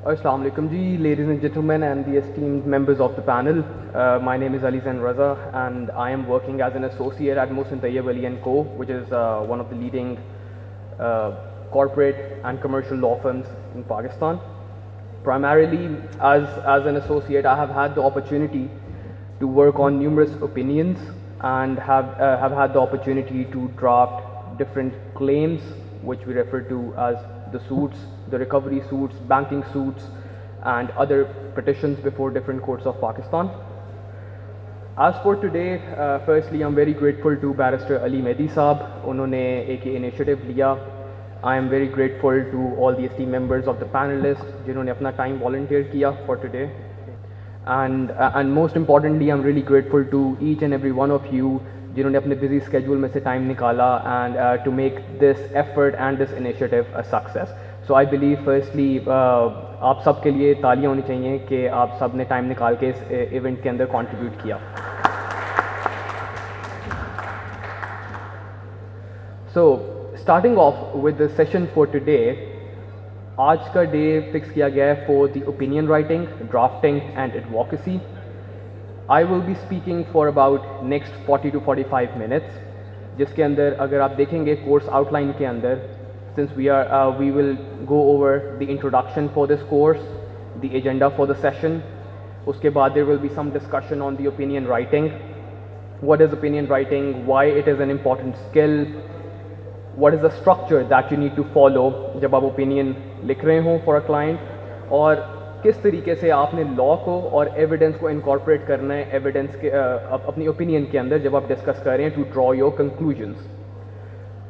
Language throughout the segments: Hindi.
Assalamu alaikum ji, ladies and gentlemen and the esteemed members of the panel. My name is Ali Zain Raza and I am working as an associate at Mohsin Tayyib Ali & Co, which is one of the leading corporate and commercial law firms in Pakistan. Primarily as an associate, I have had the opportunity to work on numerous opinions and have had the opportunity to draft different claims, which we refer to as the suits, the recovery suits, banking suits, and other petitions before different courts of Pakistan. As for today, firstly, I'm very grateful to Barrister Ali Mehdi Saab. उन्होंने एक initiative लिया. I am very grateful to all the esteemed members of the panelists जिन्होंने अपना time volunteer किया for today. And most importantly, I'm really grateful to each and every one of you जिन्होंने अपने busy schedule में से time निकाला and to make this effort and this initiative a success. So I believe firstly आप सब के लिए तालियां होनी चाहिए कि आप सब ने time निकाल के इस event के अंदर contribute किया. So starting off with the session for today, आज का डे फिक्स किया गया है for the opinion writing, drafting and advocacy. I will be speaking for about next 40 to 45 minutes, जिसके अंदर अगर आप देखेंगे course outline के अंदर, since we will go over the introduction for this course, the agenda for the session. उसके बाद there will be some discussion on the opinion writing. What is opinion writing? Why it is an important skill? What is the structure that you need to follow जब आप opinion लिख रहे हो for a client? और किस तरीके से आपने लॉ को और एविडेंस को इनकॉर्पोरेट करना है एविडेंस के अपनी ओपिनियन के अंदर जब आप डिस्कस कर रहे हैं टू ड्रॉ योर कंक्लूजन्स.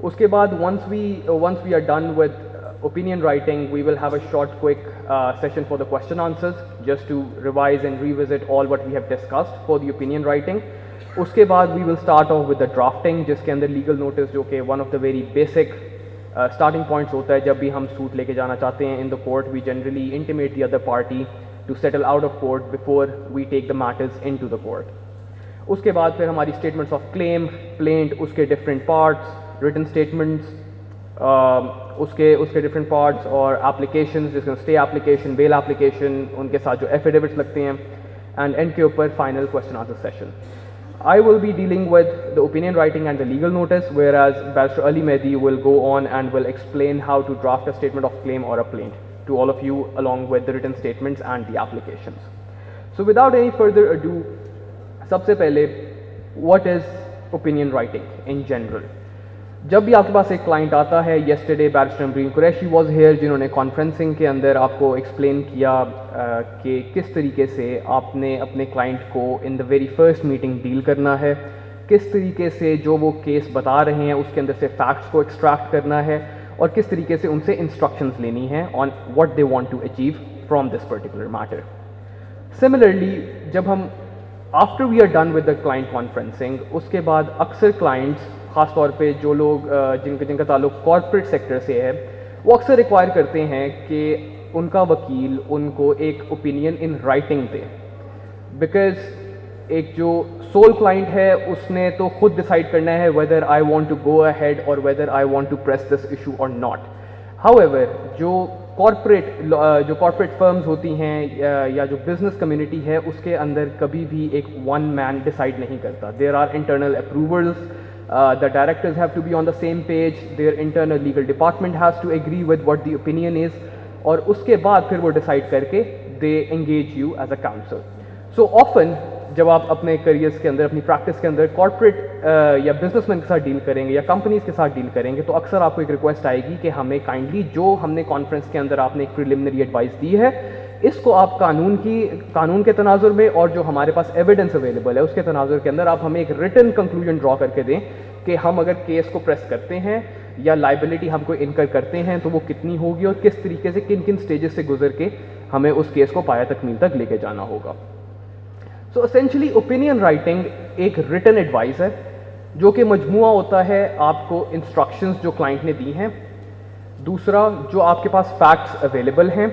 उसके बाद once we are done with opinion writing, we will have a short quick session for the question answers just to revise and revisit all what we have discussed for the opinion writing. उसके बाद we will start off with the drafting, जिसके अंदर legal notice जो कि one of the very basic starting points होता है. जब भी हम सूट लेके जाना चाहते हैं in the court, we generally intimate the other party to settle out of court before we take the matters into the court. उसके बाद फिर हमारी statements of claim, plaint, उसके different parts, written statements, उसके different parts और applications, जिसमें stay application, bail application, उनके साथ जो affidavits लगते हैं, and end के ऊपर final question answer session. I will be dealing with the opinion writing and the legal notice, whereas Barrister Ali Mehdi will go on and will explain how to draft a statement of claim or a plaint to all of you along with the written statements and the applications. So without any further ado, सबसे पहले, what is opinion writing in general? जब भी आपके पास एक क्लाइंट आता है, yesterday Barrister Ambreen Qureshi was here, जिन्होंने कॉन्फ्रेंसिंग के अंदर आपको एक्सप्लेन किया कि किस तरीके से आपने अपने क्लाइंट को in the very first meeting deal करना है, किस तरीके से जो वो केस बता रहे हैं उसके अंदर से फैक्ट्स को एक्सट्रैक्ट करना है और किस तरीके से उनसे इंस्ट्रक्शंस लेनी है on what they want to achieve from this particular matter. Similarly जब हम after we are done with the client conferencing, उसके बाद अक्सर क्लाइंट्स, ख़ास तौर पे जो लोग जिनका ताल्लुक कॉर्पोरेट सेक्टर से है, वो अक्सर रिक्वायर करते हैं कि उनका वकील उनको एक opinion in writing they, because एक जो सोल क्लाइंट है उसने तो खुद डिसाइड करना है whether I want to go ahead और whether I want to press this issue और नॉट. हाउएवर जो कॉर्पोरेट फर्म्स होती हैं या जो बिजनेस कम्युनिटी है, उसके अंदर कभी भी एक वन मैन डिसाइड नहीं करता. There are internal approvals. The directors have to be on the same page, their internal legal department has to agree with what the opinion is, और उसके बाद फिर वो decide करके they engage you as a counsel. So often जब आप अपने careers के अंदर, अपनी practice के अंदर corporate या businessmen के साथ डील करेंगे या companies के साथ डील करेंगे, तो अक्सर आपको एक request आएगी कि हमें kindly जो हमने conference के अंदर आपने एक preliminary advice दी है, इसको आप कानून के तनाजुर में और जो हमारे पास एविडेंस अवेलेबल है उसके तनाजुर के अंदर आप हमें एक रिटन कंक्लूजन ड्रॉ करके दें कि हम अगर केस को प्रेस करते हैं या लाइबिलिटी हमको इनकर करते हैं तो वो कितनी होगी और किस तरीके से किन किन स्टेजेस से गुजर के हमें उस केस को पाया तकमील तक लेके जाना होगा. सो एसेंशियली ओपिनियन राइटिंग एक रिटन एडवाइस है जो कि मजमुआ होता है आपको इंस्ट्रक्शंस जो क्लाइंट ने दी हैं, दूसरा जो आपके पास फैक्ट्स अवेलेबल हैं,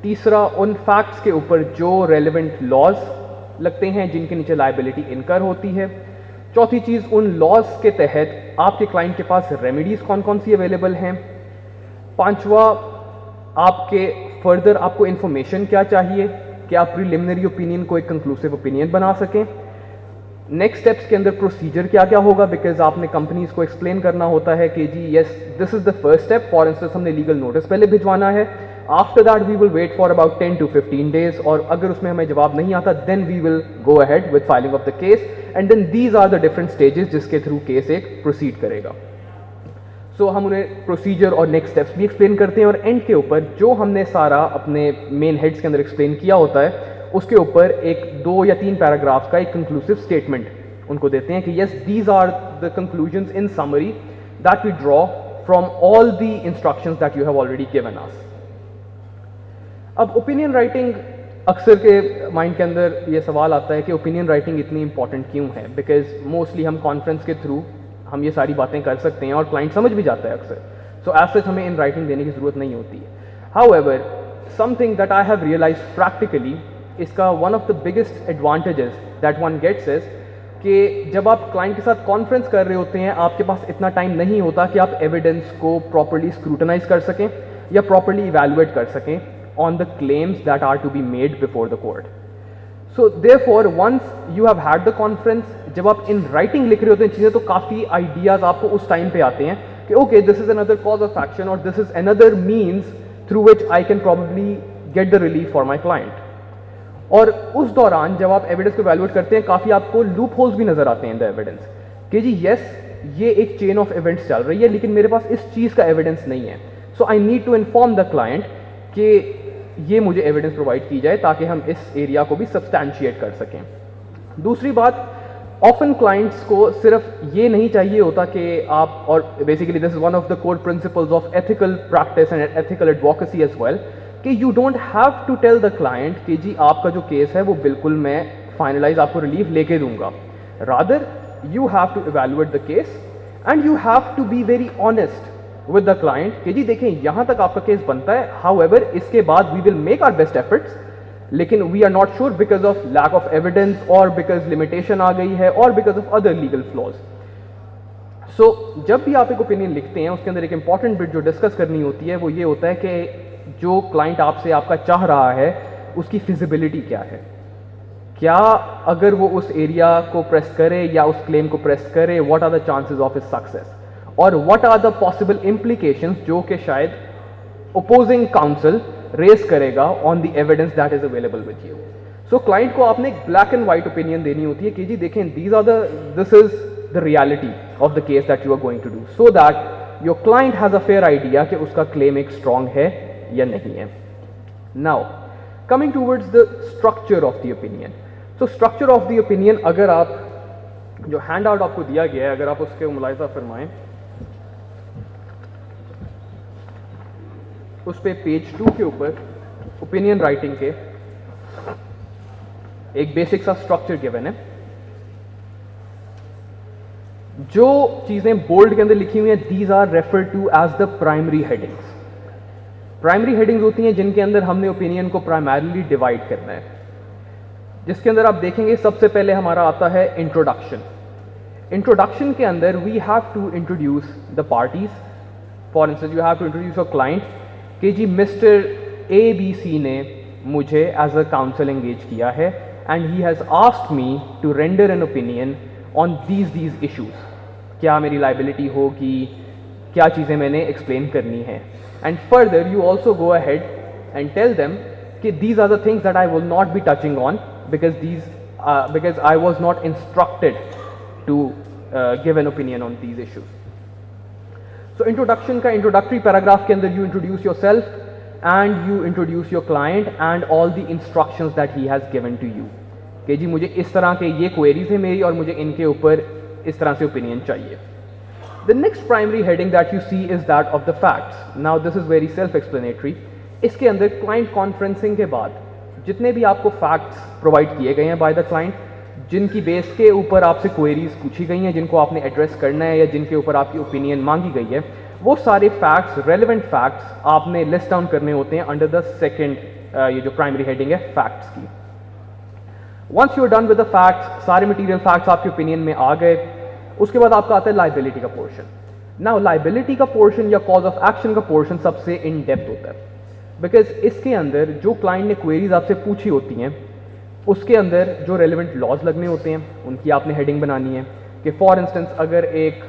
तीसरा उन फैक्ट्स के ऊपर जो रेलेवेंट लॉज लगते हैं जिनके नीचे लाइबिलिटी इनकर होती है, चौथी चीज़ उन लॉज के तहत आपके क्लाइंट के पास रेमेडीज़ कौन कौन सी अवेलेबल हैं, पांचवा आपके फर्दर आपको इन्फॉर्मेशन क्या चाहिए कि आप प्रिलिमिनरी ओपिनियन को एक कंक्लूसिव ओपिनियन बना सकें। नेक्स्ट स्टेप्स के अंदर प्रोसीजर क्या क्या होगा, बिकॉज आपने कंपनीज को एक्सप्लेन करना होता है कि जी yes this is the first step. For instance हमने लीगल नोटिस पहले भिजवाना है, after that we will wait for about 10 to 15 days, और अगर उसमें हमें जवाब नहीं आता then we will go ahead with filing of the case, and then these are the different stages जिसके थ्रू केस एक प्रोसीड करेगा। सो हम उन्हें प्रोसीजर और नेक्स्ट स्टेप्स भी एक्सप्लेन करते हैं, और एंड के ऊपर जो हमने सारा अपने मेन हेड्स के अंदर एक्सप्लेन किया होता है उसके ऊपर एक 2 या 3 पैराग्राफ का एक कंक्लूसिव स्टेटमेंट उनको देते हैं कि yes these are the conclusions in summary that we draw from all the instructions that you have already given us. अब ओपिनियन राइटिंग, अक्सर के माइंड के अंदर ये सवाल आता है कि ओपिनियन राइटिंग इतनी इंपॉर्टेंट क्यों है, बिकॉज मोस्टली हम कॉन्फ्रेंस के थ्रू हम ये सारी बातें कर सकते हैं और क्लाइंट समझ भी जाता है अक्सर, सो एज सच हमें इन राइटिंग देने की ज़रूरत नहीं होती है। However something that I have realised practically, इसका one of the biggest advantages that one gets is कि जब आप क्लाइंट के साथ कॉन्फ्रेंस कर रहे होते हैं आपके पास इतना टाइम नहीं होता कि आप एविडेंस को प्रॉपर्ली स्क्रूटनाइज कर सकें या प्रॉपर्ली इवैल्यूएट कर सकें on the claims that are to be made before the court. So therefore once you have had the conference, जब आप in writing लिख रहे होते हैं चीज़ें तो काफ़ी ideas आपको उस टाइम पे आते हैं कि okay this is another cause of action or this is another means through which I can probably get the relief for my client. और उस दौरान जब आप एविडेंस को evaluate करते हैं काफ़ी आपको लूप होल्स भी नज़र आते हैं इन द एविडेंस कि जी यस ये एक चेन ऑफ इवेंट्स चल रही है लेकिन मेरे पास इस चीज़ का एविडेंस नहीं है, so I need to inform the client कि ये मुझे एविडेंस प्रोवाइड की जाए ताकि हम इस एरिया को भी सब्सटैंशिएट कर सकें। दूसरी बात, ऑफन क्लाइंट्स को सिर्फ ये नहीं चाहिए होता कि आप, और basically this is one of the core principles of ethical practice and ethical advocacy as well, कि you don't have to tell the client कि जी आपका जो केस है वो बिल्कुल मैं फाइनलाइज आपको रिलीफ लेके दूंगा। Rather you have to evaluate the case and you have to be very honest with the client कि जी देखें यहां तक आपका केस बनता है, हाउएवर इसके बाद we will make our best efforts, लेकिन we are not sure because of lack of evidence और बिकॉज लिमिटेशन आ गई है और because of other legal flaws. So जब भी आप एक ओपिनियन लिखते हैं उसके अंदर एक इंपॉर्टेंट बिट जो डिस्कस करनी होती है वो ये होता है कि जो क्लाइंट आपसे आपका चाह रहा है उसकी फिजिबिलिटी क्या है, क्या अगर वो उस एरिया को प्रेस करे या उस क्लेम को प्रेस करे, what are the chances of his success, और what are the possible implications जो कि शायद ओपोजिंग काउंसिल रेस करेगा on the evidence that is available with you. So client को आपने एक ब्लैक एंड व्हाइट ओपिनियन देनी होती है कि जी देखें this is the reality of the case that you are going to do, so that your client has a fair idea कि उसका क्लेम एक स्ट्रांग है या नहीं है। Now coming towards the structure of the opinion. So structure of the opinion, अगर आप जो हैंड आउट आपको दिया गया है अगर आप उसके मुलाहिजा फरमाएं, उस पे पेज 2 के ऊपर ओपिनियन राइटिंग के एक बेसिक सा स्ट्रक्चर गिवन है। जो चीजें बोल्ड के अंदर लिखी हुई हैं these are refer to as the primary headings. Primary headings होती हैं जिनके अंदर हमने ओपिनियन को प्राइमरीली डिवाइड करना है, जिसके अंदर आप देखेंगे सबसे पहले हमारा आता है इंट्रोडक्शन। इंट्रोडक्शन के अंदर we have to introduce the parties. For instance you have to introduce your client कि जी मिस्टर ABC ने मुझे एज अ काउंसिल एंगेज किया है and he has asked me to render an opinion on these issues. क्या मेरी लाइबिलिटी होगी, क्या चीज़ें मैंने एक्सप्लेन करनी है, and further you also go ahead and tell them कि these are the things that I will not be touching on because I was not instructed to give an opinion on these issues. So introduction का इंट्रोडक्टरी पैराग्राफ के अंदर you introduce yourself and you introduce your client and all the instructions that he has given to you कि जी मुझे इस तरह के ये क्वेरीज है मेरी और मुझे इनके ऊपर इस तरह से ओपिनियन चाहिए। The next primary heading that you see is that of the facts. Now this is very self explanatory. इसके अंदर क्लाइंट कॉन्फ्रेंसिंग के बाद जितने भी आपको फैक्ट्स प्रोवाइड किए गए हैं बाय द क्लाइंट, जिनकी बेस के ऊपर आपसे क्वेरीज पूछी गई हैं, जिनको आपने एड्रेस करना है या जिनके ऊपर आपकी ओपिनियन मांगी गई है, वो सारे फैक्ट्स, रेलेवेंट फैक्ट्स आपने लिस्ट डाउन करने होते हैं अंडर द सेकेंड ये जो प्राइमरी हेडिंग है फैक्ट्स की। Once you are done with the facts, सारे मटीरियल फैक्ट्स आपके ओपिनियन में आ गए, उसके बाद आपका आता है लाइबिलिटी का पोर्शन। नाउ लाइबिलिटी का पोर्शन या कॉज ऑफ एक्शन का पोर्शन सबसे इन डेप्थ होता है। बिकॉज इसके अंदर जो क्लाइंट ने क्वेरीज आपसे पूछी होती हैं उसके अंदर जो रेलिवेंट लॉज लगने होते हैं उनकी आपने हेडिंग बनानी है कि फॉर इंस्टेंस अगर एक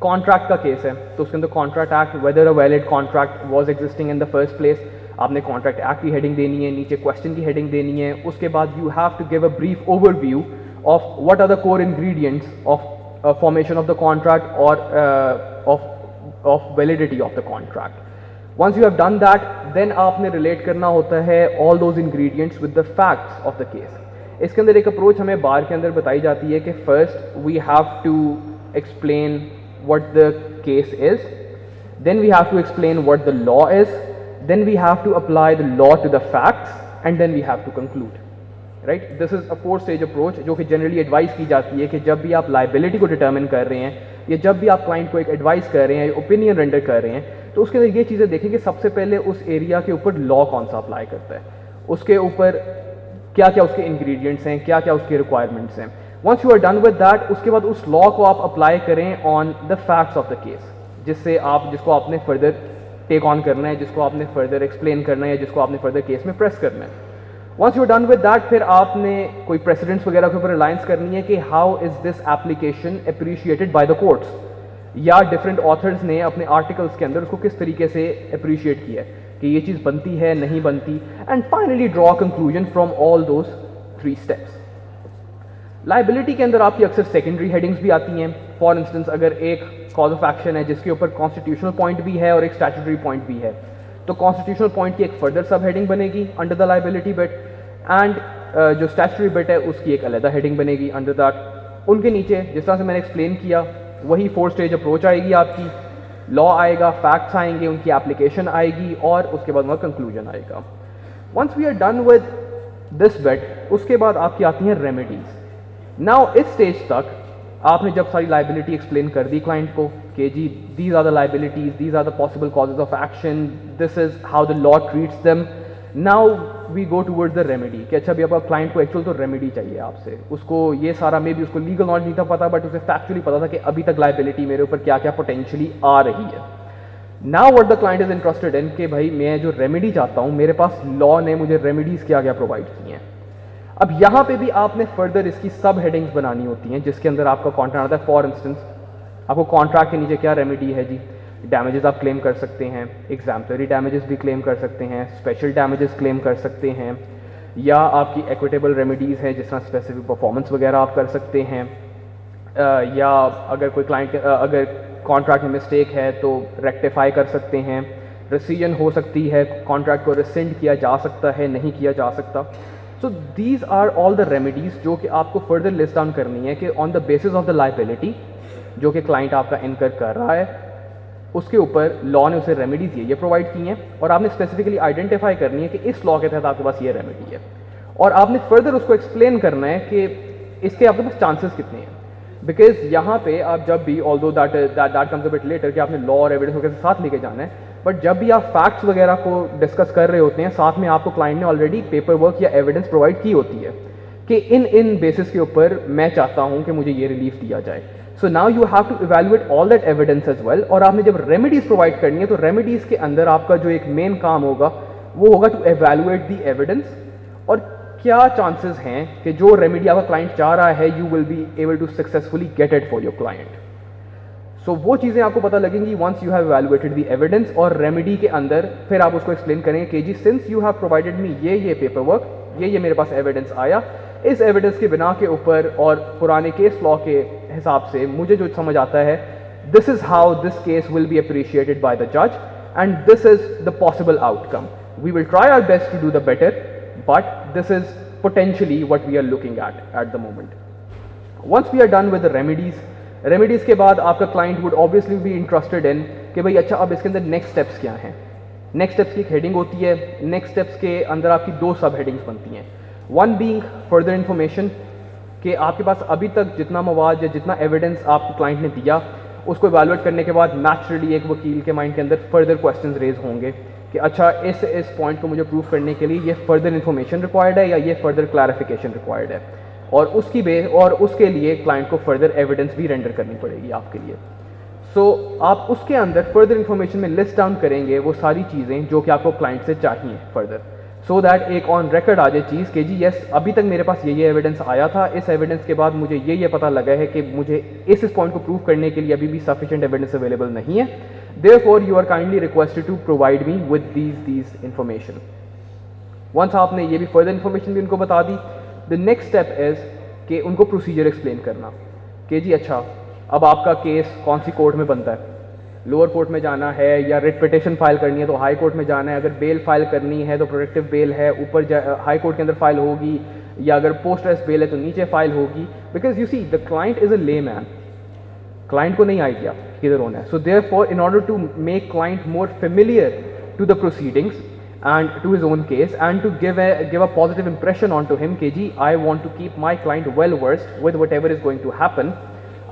कॉन्ट्रैक्ट का केस है तो उसके अंदर contract act weather a valid contract was existing in the first place, आपने कॉन्ट्रैक्ट एक्ट की हेडिंग देनी है, नीचे क्वेश्चन की हेडिंग देनी है, उसके बाद you have to give a brief overview of what are the core ingredients of formation of the contract और of validity of the contract. Once you have done that, then आपने रिलेट करना होता है all those ingredients with the facts of the case. इसके अंदर एक अप्रोच हमें बार के अंदर बताई जाती है कि first we have to explain what the case is, then we have to explain what the law is, then we have to apply the law to the facts, and then we have to conclude. Right? This is a four-stage approach जो कि generally advise की जाती है कि जब भी आप liability को determine कर रहे हैं या जब भी आप क्लाइंट को एक एडवाइस कर रहे हैं या ओपिनियन रेंडर कर रहे हैं तो उसके अंदर ये चीज़ें देखें कि सबसे पहले उस एरिया के ऊपर लॉ कौन सा अप्लाई करता है, उसके ऊपर क्या क्या उसके इंग्रेडिएंट्स हैं, क्या क्या उसके रिक्वायरमेंट्स हैं. Once you are done with that, उसके बाद उस लॉ को आप अप्लाई करें on the facts of the case, जिसको आपने फर्दर टेक ऑन करना है, जिसको आपने फर्दर एक्सप्लेन करना है या जिसको आपने फर्दर केस में प्रेस करना है. Once you done with that, फिर आपने कोई प्रेसिडेंट्स वगैरह के ऊपर रिलायंस करनी है कि how is this application appreciated by the courts, या डिफरेंट ऑथर्स ने अपने आर्टिकल्स के अंदर उसको किस तरीके से अप्रिशिएट किया है कि ये चीज़ बनती है नहीं बनती, and finally draw conclusion from all those 3 steps. Liability के अंदर आपकी अक्सर सेकेंडरी हेडिंग्स भी आती हैं. फॉर इंस्टेंस अगर एक कॉज ऑफ एक्शन है जिसके ऊपर कॉन्स्टिट्यूशनल पॉइंट भी है और एक स्टैट्यूटरी पॉइंट भी है, तो कॉन्स्टिट्यूशनल पॉइंट की एक फर्दर सब हेडिंग बनेगी under the liability bit, and जो स्टैट्यूटरी बिट है उसकी एक अलग हेडिंग बनेगी अंडर दैट. उनके नीचे जिस तरह से मैंने एक्सप्लेन किया वही 4 स्टेज अप्रोच आएगी आपकी. लॉ आएगा, फैक्ट्स आएंगे, उनकी एप्लीकेशन आएगी और उसके बाद उनका कंक्लूजन आएगा. Once we are done with this bit, उसके बाद आपकी आती हैं रेमेडीज. नाउ इस स्टेज तक आपने जब सारी लाइबिलिटी एक्सप्लेन कर दी क्लाइंट को कि जी these are the liabilities, these are the possible causes of action, this is how the law treats them. Now we go towards the remedy कि अच्छा भी आपका क्लाइंट को एक्चुअल तो रेमेडी चाहिए आपसे, उसको ये सारा मे भी उसको लीगल नॉलेज नहीं था पता, बट उसे फैक्चुअली पता था कि अभी तक लाइबिलिटी मेरे ऊपर क्या क्या पोटेंशियली आ रही है. Now what the client is interested in कि भाई मैं जो रेमेडी चाहता हूँ, मेरे पास लॉ ने मुझे रेमेडीज क्या क्या प्रोवाइड की हैं. अब यहाँ पे भी आपने फर्दर इसकी सब हेडिंग्स बनानी होती हैं जिसके अंदर आपका कॉन्ट्रैक्ट आता है. फॉर इंस्टेंस आपको कॉन्ट्रैक्ट के नीचे क्या रेमेडी है जी, डैमेजेस आप क्लेम कर सकते हैं, एग्जाम्पलरी डैमेजेस भी क्लेम कर सकते हैं, स्पेशल डैमेजेस क्लेम कर सकते हैं, या आपकी एक्विटेबल रेमेडीज़ हैं जिस तरह स्पेसिफिक परफॉर्मेंस वगैरह आप कर सकते हैं, या अगर कोई क्लाइंट अगर कॉन्ट्रैक्ट में मिस्टेक है तो रेक्टिफाई कर सकते हैं, रेसिजन हो सकती है, कॉन्ट्रैक्ट को रिसेंड किया जा सकता है, नहीं किया जा सकता. So these are all the remedies जो कि आपको फर्दर लिस्ट डाउन करनी है कि on the basis of the liability जो कि क्लाइंट आपका इनकर कर रहा है उसके ऊपर लॉ ने उसे रेमेडीज ये प्रोवाइड की हैं और आपने स्पेसिफिकली आइडेंटिफाई करनी है कि इस लॉ के तहत आपके पास ये रेमेडी है, और आपने फर्दर उसको एक्सप्लेन करना है कि इसके आपके पास चांसेस कितने हैं. बिकॉज यहाँ पे आप जब भी although that comes a bit letter कि आपने लॉ और एविडेंस वगैरह साथ लेके जाना है, बट जब भी आप फैक्ट्स वगैरह को डिस्कस कर रहे होते हैं साथ में आपको क्लाइंट ने ऑलरेडी पेपर वर्क या एविडेंस प्रोवाइड की होती है कि इन बेसिस के ऊपर मैं चाहता हूँ कि मुझे ये रिलीफ दिया जाए. So now you have to evaluate all that evidence as well, और आपने जब रेमेडीज प्रोवाइड करनी है तो रेमेडीज के अंदर आपका जो एक मेन काम होगा वो होगा टू इवैल्यूएट द एविडेंस और क्या चांसेस हैं कि जो रेमेडी आपका क्लाइंट चाह रहा है you will be able to successfully get it for your client. So वो चीज़ें आपको पता लगेंगी once you have evaluated the evidence, और रेमेडी के अंदर फिर आप उसको एक्सप्लेन करेंगे कि जी since you have provided me ये पेपर वर्क, ये मेरे पास एविडेंस आया, इस एविडेंस के बिना के ऊपर और पुराने केस लॉ के हिसाब से मुझे जो समझ आता है, this is how this case will be appreciated by the जज and this is the possible outcome. We will try our best to do the better, but this is potentially what we are looking at the moment. Once we are done with the remedies के बाद आपका client would obviously be interested in कि भाई अच्छा अब इसके अंदर नेक्स्ट स्टेप्स क्या हैं. नेक्स्ट स्टेप्स की एक हेडिंग होती है, नेक्स्ट स्टेप्स के अंदर आपकी 2 सब हेडिंग्स बनती हैं. वन बीइंग फर्दर इन्फॉर्मेशन कि आपके पास अभी तक जितना मवाद या जितना एविडेंस आपको क्लाइंट ने दिया उसको इवैल्यूएट करने के बाद नेचुरली एक वकील के माइंड के अंदर फर्दर क्वेश्चंस रेज होंगे कि अच्छा इस पॉइंट को मुझे प्रूव करने के लिए ये फर्दर इन्फॉर्मेशन रिक्वायर्ड है या ये फर्दर क्लैरिफिकेशन रिक्वायर्ड है, और उसके लिए क्लाइंट को फर्दर एविडेंस भी रेंडर करनी पड़ेगी आपके लिए. सो आप उसके अंदर फर्दर इन्फॉर्मेशन में लिस्ट डाउन करेंगे वो सारी चीज़ें जो कि आपको क्लाइंट से चाहिए फर्दर, सो दैट एक ऑन रिकॉर्ड आ जाए चीज़ कि जी यस अभी तक मेरे पास ये एविडेंस आया था, इस एविडेंस के बाद मुझे ये पता लगा है कि मुझे इस पॉइंट को प्रूव करने के लिए अभी भी सफिशिएंट एविडेंस अवेलेबल नहीं है, therefore you are kindly requested to provide me with these information. Once आपने ये भी फर्दर इन्फॉर्मेशन भी उनको बता दी, द नेक्स्ट स्टेप इज़ कि उनको प्रोसीजर एक्सप्लेन करना कि जी अच्छा अब आपका केस कौन सी कोर्ट में बनता है, लोअर कोर्ट में जाना है या रिट पिटिशन फाइल करनी है तो हाई कोर्ट में जाना है, अगर बेल फाइल करनी है तो प्रोटेक्टिव बेल है ऊपर हाई कोर्ट के अंदर फाइल होगी, या अगर पोस्ट अरेस्ट बेल है तो नीचे फाइल होगी, because you see the client is a lay man, client को नहीं आइडिया किधर होना है। So therefore in order to make client more familiar to the proceedings and to his own case and to give a positive impression onto him कि जी I want to keep my client well versed with whatever is going to happen,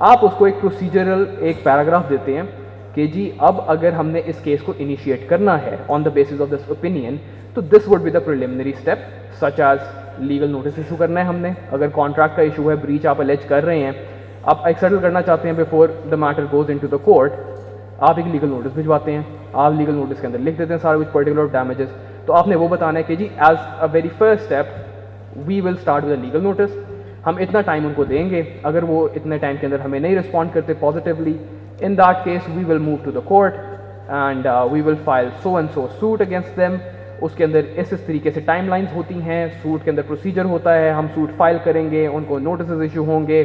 आप उसको एक प्रोसीजरल एक पैराग्राफ देते हैं कि जी अब अगर हमने इस केस को इनिशिएट करना है on the basis of this opinion तो this would be the preliminary step such as legal notice issue करना है हमने, अगर कॉन्ट्रैक्ट का इशू है, ब्रीच आप अलेज कर रहे हैं, आप एक सेटल करना चाहते हैं before the matter goes into the court, आप एक लीगल नोटिस भिजवाते हैं, आप लीगल नोटिस के अंदर लिख देते हैं सारे विच पर्टिकुलर डैमेजेस, तो आपने वो बताना है कि जी as a very first step we will start with a legal notice, हम इतना टाइम उनको देंगे, अगर वो इतने टाइम के अंदर हमें नहीं रिस्पॉन्ड करते positively, in that case we will move to the court and we will file so and so suit against them. उसके अंदर इस तरीके से टाइमलाइंस होती हैं, सूट के अंदर प्रोसीजर होता है, हम सूट फाइल करेंगे, उनको नोटिस इशू होंगे,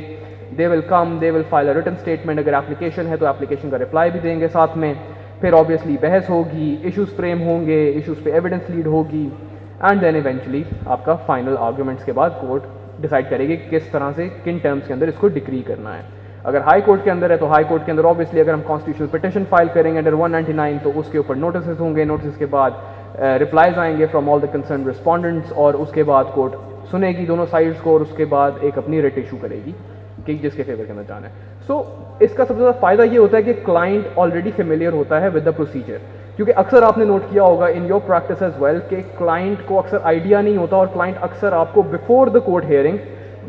they will come, they will file a written statement, अगर एप्लीकेशन है तो एप्लीकेशन का रिप्लाई भी देंगे साथ में, फिर ऑब्वियसली बहस होगी, इश्यूज फ्रेम होंगे, इश्यूज पे एविडेंस लीड होगी एंड देन इवेंचुअली आपका फाइनल आर्ग्यूमेंट्स के बाद कोर्ट डिसाइड करेगी किस तरह से किन टर्म्स के अंदर इसको डिक्री करना है। अगर हाई कोर्ट के अंदर है तो हाई कोर्ट के अंदर ऑब्वियसली अगर हम कॉन्स्टिट्यूशनल पिटिशन फाइल करेंगे अंडर 199 तो उसके ऊपर नोटिस होंगे, नोटिस के बाद रिप्लाईज आएंगे from all the concern respondents और उसके बाद कोर्ट सुनेगी दोनों साइड्स को और उसके बाद एक अपनी रिट इशू करेगी कि जिसके फेवर के अंदर जाना है। सो इसका सबसे ज़्यादा फायदा ये होता है कि क्लाइंट ऑलरेडी फेमिलियर होता है विद द प्रोसीजर, क्योंकि अक्सर आपने नोट किया होगा in your practice as well कि क्लाइंट को अक्सर आइडिया नहीं होता और क्लाइंट अक्सर आपको बिफोर द कोर्ट हियरिंग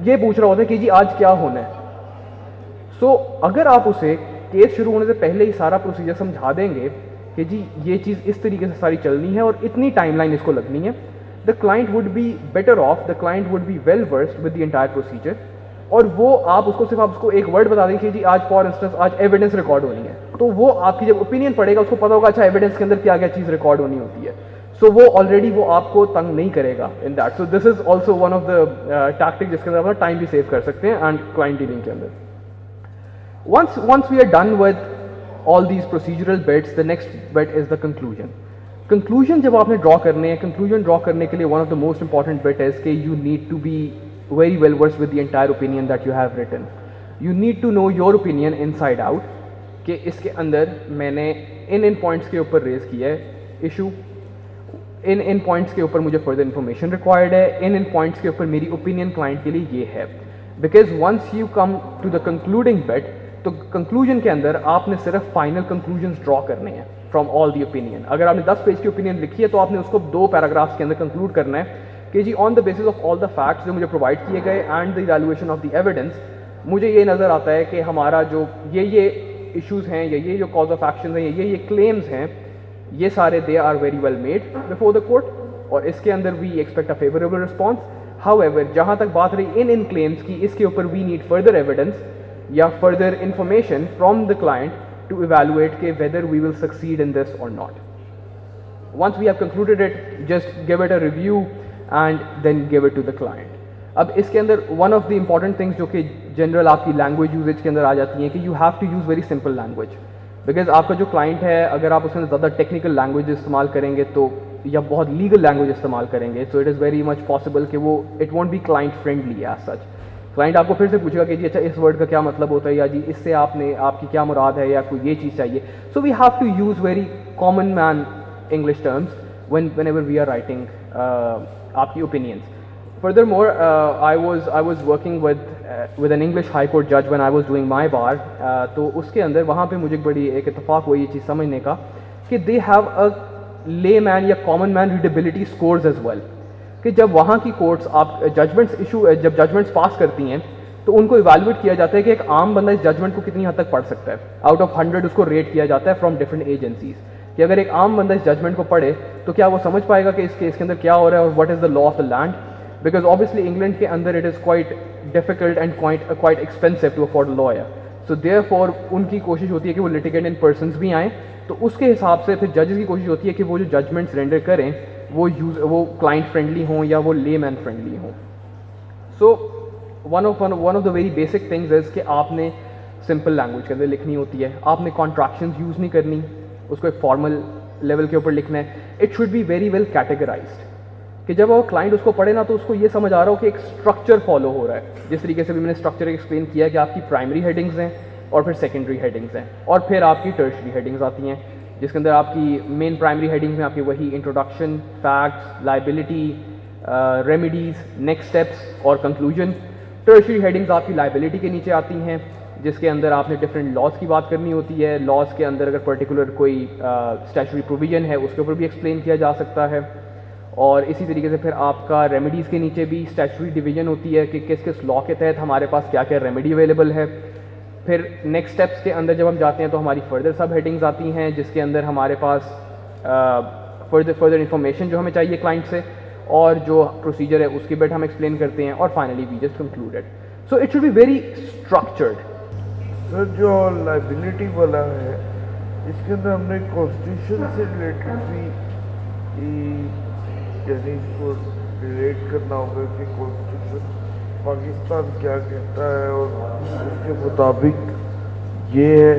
ये पूछ रहा होता है कि जी आज क्या होना है। सो अगर आप उसे केस शुरू होने से पहले ही सारा प्रोसीजर समझा देंगे कि जी ये चीज़ इस तरीके से सारी चलनी है और इतनी टाइमलाइन इसको लगनी है, the client would be better of, the client would be well versed with the entire procedure, और वो आप उसको एक वर्ड बता देंगे कि जी आज फॉर इंस्टेंस आज एविडेंस रिकॉर्ड होनी है, तो वो आपकी जब ओपिनियन पढ़ेगा उसको पता होगा अच्छा एविडेंस के अंदर क्या क्या चीज़ रिकॉर्ड होनी होती है, सो वो ऑलरेडी वो आपको तंग नहीं करेगा in that. So this is also one of the tactic जिसके अंदर आप टाइम भी सेव कर सकते हैं एंड क्लाइंट डीलिंग के अंदर। once we are done with all these procedural bits, the next bit is the conclusion. Conclusion जब आपने ड्रॉ करने हैं, conclusion ड्रॉ करने के लिए one of the most important bit is कि you need to be very well versed with the entire opinion that you have written. You need to know your opinion inside out कि इसके अंदर मैंने इन पॉइंट्स के ऊपर रेज किया है इशू, इन पॉइंट्स के ऊपर मुझे फर्दर इन्फॉर्मेशन रिक्वायर्ड है, इन पॉइंट्स के ऊपर मेरी ओपिनियन क्लाइंट के लिए ये है। Because once you come to the concluding bit, तो कंक्लूजन के अंदर आपने सिर्फ फाइनल कंक्लूजन्स ड्रॉ करने हैं फ्रॉम ऑल दी ओपिनियन। अगर आपने 10 पेज की ओपिनियन लिखी है तो आपने उसको 2 पैराग्राफ्स के अंदर कंक्लूड करना है कि जी on the basis of all the facts जो मुझे प्रोवाइड किए गए and the evaluation of the evidence, मुझे ये नज़र आता है कि हमारा जो ये इश्यूज़ हैं या ये जो कॉज ऑफ एक्शन हैं या ये क्लेम्स हैं, ये सारे they are very well made before the court और इसके अंदर we expect a favourable response. However जहाँ तक बात रही इन क्लेम्स की, इसके ऊपर वी नीड फर्दर एविडेंस या further information from the client to evaluate के whether we will succeed in this or not. Once we have concluded it, just give it a review and then give it to the client. अब इसके अंदर one of the important things जो कि general आपकी language usage के अंदर आ जाती है कि you have to use very simple language, because आपका जो client है अगर आप उसमें ज़्यादा technical language इस्तेमाल करेंगे तो या बहुत legal language इस्तेमाल करेंगे, so it is very much possible कि वो it won't be client friendly as such. Client आपको फिर से पूछेगा कि जी अच्छा इस वर्ड का क्या मतलब होता है या जी इससे आपकी क्या मुराद है या कोई ये चीज़ चाहिए। So we have to use very common man English terms whenever we are writing आपकी opinions. Furthermore I was working with an English high court जज when I was doing my bar, तो उसके अंदर वहाँ पे मुझे बड़ी एक इत्तेफाक हुआ ये चीज़ समझने का कि they have a lay man या common man readability scores as well, कि जब वहाँ की कोर्ट्स आप जजमेंट्स पास करती हैं तो उनको इवैल्यूएट किया जाता है कि एक आम बंदा इस जजमेंट को कितनी हद तक पढ़ सकता है। आउट ऑफ 100 उसको रेट किया जाता है फ्रॉम डिफरेंट एजेंसीज, कि अगर एक आम बंदा इस जजमेंट को पढ़े तो क्या वो समझ पाएगा कि इस केस के अंदर क्या हो रहा है और what is the law of the land. Because obviously England के अंदर it is quite difficult and quite expensive to afford lawyer, so therefore उनकी कोशिश होती है कि वो लिटिगेंट इन पर्सन्स भी आएँ, तो उसके हिसाब से फिर जजेस की कोशिश होती है कि वो जो जजमेंट्स रेंडर करें वो क्लाइंट फ्रेंडली हों या वो लेमैन फ्रेंडली हों। सो one of the very basic things is कि आपने सिंपल लैंग्वेज के अंदर लिखनी होती है, आपने कॉन्ट्रैक्शंस यूज़ नहीं करनी, उसको एक फॉर्मल लेवल के ऊपर लिखना है। It should be very well categorised, कि जब वो क्लाइंट उसको पढ़े ना तो उसको ये समझ आ रहा हो कि एक स्ट्रक्चर फॉलो हो रहा है। जिस तरीके से भी मैंने स्ट्रक्चर एक्सप्लेन किया कि आपकी प्राइमरी हेडिंग्स हैं और फिर सेकेंडरी हेडिंग्स हैं और फिर आपकी टर्शरी हेडिंग्स आती हैं, जिसके अंदर आपकी मेन प्राइमरी हेडिंग्स में आपकी वही introduction, facts, liability, remedies, next steps और कंक्लूजन। टर्शरी हेडिंग्स आपकी लाइबिलिटी के नीचे आती हैं, जिसके अंदर आपने डिफरेंट लॉज की बात करनी होती है। लॉज के अंदर अगर पर्टिकुलर कोई स्टैट्यूटरी प्रोविजन है उसके ऊपर भी एक्सप्लेन किया जा सकता है। और इसी तरीके से फिर आपका रेमेडीज़ के नीचे भी स्टैट्यूटरी डिवीजन होती है कि किस किस लॉ के तहत हमारे पास क्या क्या रेमेडी अवेलेबल है। फिर नेक्स्ट स्टेप्स के अंदर जब हम जाते हैं तो हमारी फर्दर सब हेडिंग्स आती हैं, जिसके अंदर हमारे पास फर्दर इंफॉर्मेशन जो हमें चाहिए क्लाइंट से और जो प्रोसीजर है उसकी बेट हम एक्सप्लेन करते हैं और finally we just concluded. So it should be very structured. Sir जो लाइबिलिटी वाला है इसके अंदर हमने कॉन्स्टिट्यूशन से रिलेटेड भी यानी इसको रिलेट करना होगा कि कॉन्स्टिट्यूशन पाकिस्तान क्या कहता है और उसके मुताबिक ये है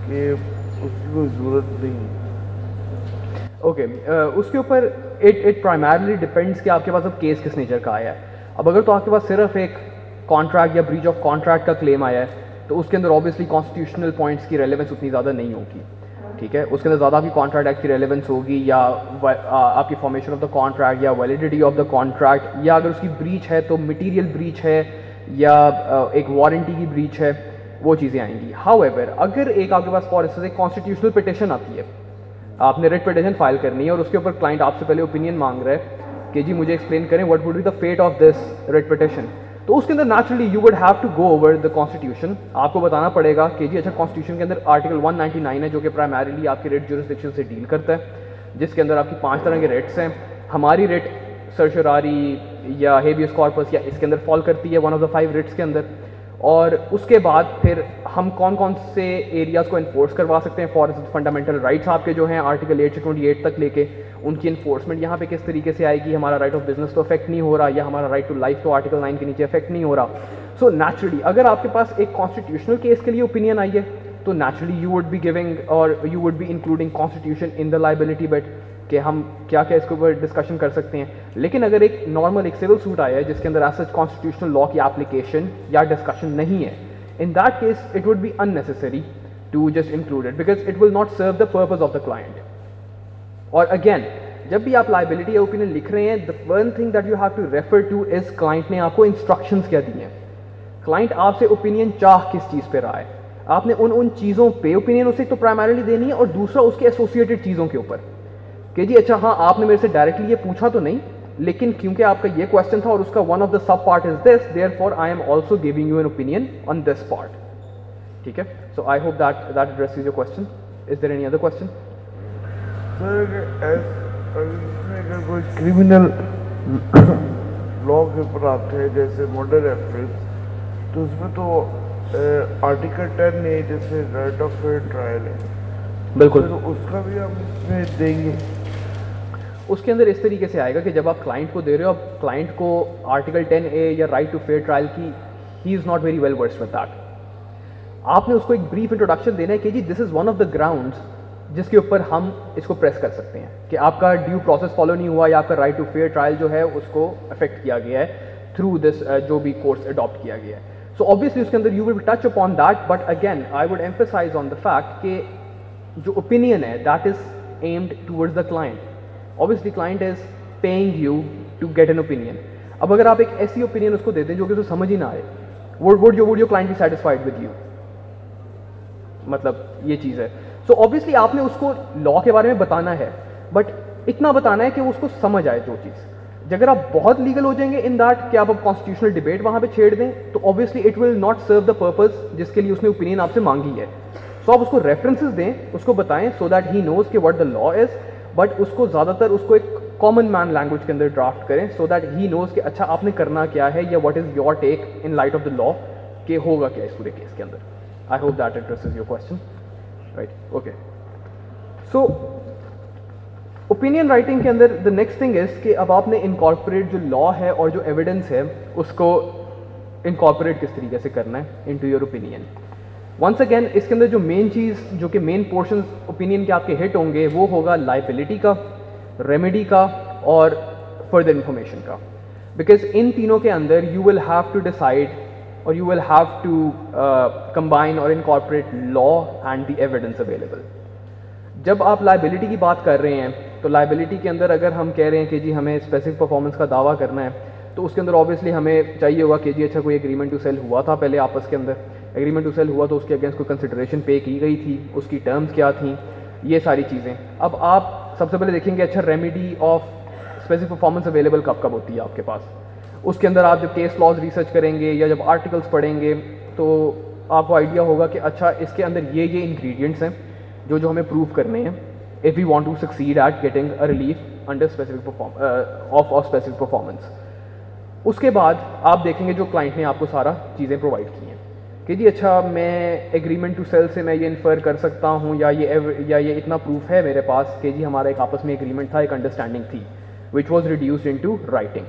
कि उसकी कोई ज़रूरत नहीं है। ओके, उसके ऊपर इट प्राइमरली डिपेंड्स कि आपके पास अब केस किस नेचर का आया है। अब अगर तो आपके पास सिर्फ एक कॉन्ट्रैक्ट या ब्रीच ऑफ कॉन्ट्रैक्ट का क्लेम आया है तो उसके अंदर ऑब्वियसली कॉन्स्टिट्यूशनल पॉइंट्स की रेलेवेंस उतनी ज़्यादा नहीं होगी, ठीक है। उसके अंदर ज़्यादा आपकी कॉन्ट्रैक्ट एक्ट की रेलेवेंस होगी या आपकी फॉर्मेशन ऑफ द कॉन्ट्रैक्ट या वैलिडिटी ऑफ द कॉन्ट्रैक्ट, या अगर उसकी ब्रीच है तो मटीरियल ब्रीच है या एक वारंटी की ब्रीच है, वो चीज़ें आएंगी। हाउएवर अगर एक आपके पास फॉर इंस्टेंस एक कॉन्स्टिट्यूशनल पिटिशन आती है, आपने रिट पिटिशन फाइल करनी है और उसके ऊपर क्लाइंट आपसे पहले ओपिनियन मांग रहा है कि जी मुझे एक्सप्लेन करें what would be the fate of this writ petition, तो उसके अंदर naturally you would have to go over the constitution. आपको बताना पड़ेगा कि जी अच्छा कॉन्स्टिट्यूशन के अंदर आर्टिकल 199 है जो कि प्राइमरीली आपकी रिट जुरिस्डिक्शन से डील करता है, जिसके अंदर आपकी 5 तरह के रिट्स हैं। हमारी रिट सर्चरारी या हेबियस कॉर्पस या इसके अंदर फॉल करती है, वन ऑफ द 5 रिट्स के अंदर। और उसके बाद फिर हम कौन कौन से एरियाज़ को इन्फोर्स करवा सकते हैं, फॉर फंडामेंटल राइट्स आपके जो हैं आर्टिकल 8 से 28 तक लेके, उनकी इन्फोर्समेंट यहाँ पे किस तरीके से आएगी। हमारा राइट ऑफ बिजनेस तो अफेक्ट नहीं हो रहा या हमारा राइट टू लाइफ तो आर्टिकल 9 के नीचे अफेक्ट नहीं हो रहा। सो नेचुरली अगर आपके पास एक कॉन्स्टिट्यूशनल केस के लिए ओपिनियन आई है तो naturally you would be giving और you would be including constitution in the liability bet कि हम क्या क्या इसके ऊपर डिस्कशन कर सकते हैं। लेकिन अगर एक नॉर्मल एक सिविल सूट आया है जिसके अंदर एज सच कॉन्स्टिट्यूशनल लॉ की एप्लीकेशन या डिस्कशन नहीं है, in that case it would be unnecessary to just include it because it will not serve the purpose of the client. और अगेन जब भी आप लाइबिलिटी या ओपिनियन लिख रहे हैं, the one thing that you have to refer to is client ने आपको इंस्ट्रक्शंस क्या दी हैं। क्लाइंट आपसे ओपिनियन चाह किस चीज़ पे रहा है, आपने उन चीज़ों पे ओपिनियन उसे तो प्राइमरीली देनी है और दूसरा उसके एसोसिएटेड चीज़ों के ऊपर कि जी अच्छा हाँ आपने मेरे से डायरेक्टली ये पूछा तो नहीं, लेकिन क्योंकि आपका ये क्वेश्चन था और उसका one of the sub part is this, therefore I am also giving you an opinion on this part. ठीक है, so I hope that addresses your question. Is there any other question? Sir इसमें अगर कोई क्रिमिनल लॉ के ऊपर आते हैं जैसे मर्डर एफेंस, तो उसमें तो आर्टिकल 10 है जैसे राइट ऑफ फेयर ट्रायल है, बिल्कुल, तो उसका भी हम इसमें देंगे। उसके अंदर इस तरीके से आएगा कि जब आप क्लाइंट को दे रहे हो, अब क्लाइंट को आर्टिकल 10A या राइट टू फेयर ट्रायल की he is not very well versed with that. आपने उसको एक ब्रीफ इंट्रोडक्शन देना है कि जी this is one of the grounds जिसके ऊपर हम इसको प्रेस कर सकते हैं कि आपका ड्यू प्रोसेस फॉलो नहीं हुआ या आपका राइट टू फेयर ट्रायल जो है उसको अफेक्ट किया गया है थ्रू दिस जो भी कोर्स अडॉप्ट किया गया है। सो ऑब्वियसली उसके अंदर you will touch upon that, but again I would emphasise on the fact कि जो ओपिनियन है that is aimed towards the client. Obviously client is paying you to get an opinion. अब अगर आप एक ऐसी ओपिनियन उसको देते हैं जो कि उसे समझ ही ना आए, would your client be satisfied with you? मतलब ये चीज़ है। सो ऑब्वियसली आपने उसको लॉ के बारे में बताना है, बट इतना बताना है कि उसको समझ आए जो चीज़। अगर आप बहुत लीगल हो जाएंगे इन दैट कि आप अब कॉन्स्टिट्यूशनल डिबेट वहाँ पे छेड़ दें, तो obviously it will not serve the purpose जिसके लिए उसने ओपिनियन आपसे मांगी है। सो आप उसको रेफरेंसेस दें, उसको बताएं सो दैट ही नोज कि what the law is, but उसको ज़्यादातर उसको एक कॉमन मैन लैंग्वेज के अंदर ड्राफ्ट करें सो दैट ही नोज कि अच्छा आपने करना क्या है या what is your take in light of the law कि होगा क्या इस पूरे केस के अंदर। I hope that addresses your question, right? Okay, so opinion writing के अंदर द नेक्स्ट थिंग इज कि अब आपने इनकॉर्पोरेट जो लॉ है और जो एविडेंस है उसको इनकॉर्पोरेट किस तरीके से करना है into your opinion. Once again इसके अंदर जो मेन चीज़ जो कि मेन पोर्शन ओपिनियन के आपके हिट होंगे वो होगा लाइबिलिटी का, रेमेडी का और फर्दर इंफॉर्मेशन का। बिकॉज इन तीनों के अंदर you will have to decide और you will have to combine और incorporate law and the evidence available. जब आप लाइबिलिटी की बात कर रहे हैं तो लाइबिलिटी के अंदर अगर हम कह रहे हैं कि जी हमें स्पेसिफिक परफॉर्मेंस का दावा करना है, तो उसके अंदर ऑब्वियसली हमें चाहिए होगा कि जी अच्छा कोई एग्रीमेंट टू सेल हुआ था पहले आपस के अंदर, एग्रीमेंट टू सेल हुआ तो उसके अगेंस्ट कोई कंसिडरेशन पे की गई थी, उसकी टर्म्स क्या थी, ये सारी चीज़ें। अब आप सबसे पहले देखेंगे अच्छा remedy of specific performance available कब कब होती है आपके पास। उसके अंदर आप जब केस लॉज रिसर्च करेंगे या जब आर्टिकल्स पढ़ेंगे तो आपको आइडिया होगा कि अच्छा इसके अंदर ये इंग्रेडिएंट्स हैं जो जो हमें प्रूव करने हैं if we want to succeed at getting a relief under specific of specific performance। उसके बाद आप देखेंगे जो क्लाइंट ने आपको सारा चीज़ें प्रोवाइड की हैं कि जी अच्छा मैं एग्रीमेंट टू सेल से मैं ये इन्फर कर सकता हूँ या ये इतना प्रूफ है मेरे पास कि जी हमारा एक आपस में एग्रीमेंट था, एक अंडरस्टैंडिंग थी which was reduced into writing.